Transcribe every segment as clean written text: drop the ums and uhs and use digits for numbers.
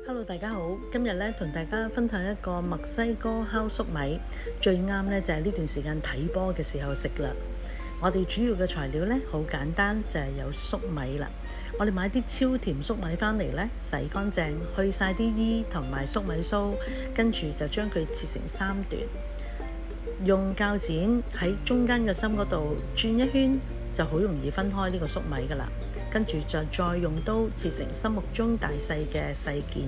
Hello， 大家好，今日咧同大家分享一個墨西哥烤粟米，最啱咧就係呢段時間睇波嘅時候食啦。我哋主要嘅材料咧好簡單，就係有粟米啦。我哋買啲超甜粟米返嚟咧，洗乾淨，去晒啲衣同埋粟米鬚，跟住就將佢切成3段，用鉸剪喺中間嘅心嗰度轉一圈，就好容易分開呢個粟米噶啦。跟住就再用刀切成心目中大細嘅細件，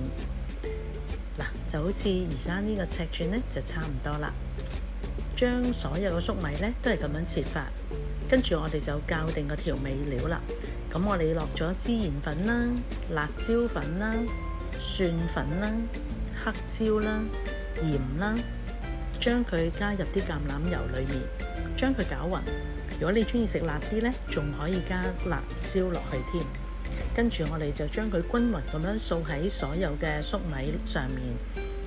嗱就好似而家呢個尺寸咧就差唔多啦。將所有嘅粟米咧都係咁樣切法，跟住我哋就校定個調味料啦。咁我哋落咗孜然粉啦、辣椒粉啦、蒜粉啦、黑椒啦、鹽啦，將佢加入啲橄欖油裏面，將佢攪勻。如果你中意食辣啲呢，仲可以加辣椒落去添。跟住我哋就將佢均勻咁樣掃喺所有嘅粟米上面，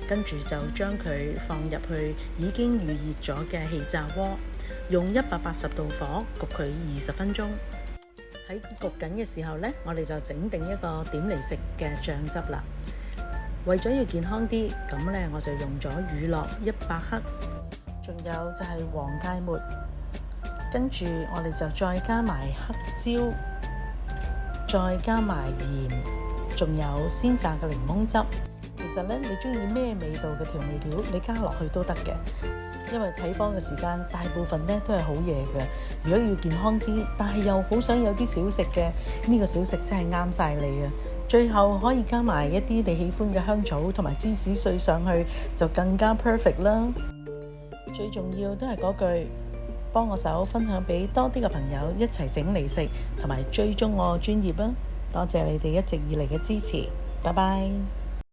跟住就將佢放入去已經預熱咗嘅氣炸鍋，用180度火焗佢20分鐘。喺焗緊嘅時候呢，我哋就整定一個點嚟食嘅醬汁啦。為咗要健康啲，咁呢我就用咗乳酪100克，仲有就係黃芥末。跟住我哋就再加埋黑椒，再加埋鹽，仲有鮮榨嘅檸檬汁。其實咧，你中意咩味道嘅調味料，你加落去都得嘅。因為睇波嘅時間大部分咧都係好夜嘅。如果要健康啲，但係又好想有啲小食嘅，呢個小食真係啱晒你啊！最後可以加埋一啲你喜歡嘅香草同埋芝士碎上去，就更加 perfect 啦。最重要都係嗰句，幫我手分享俾多啲嘅朋友一齊整嚟食，同埋追蹤我專頁啊！多謝你哋一直以嚟嘅支持，拜拜。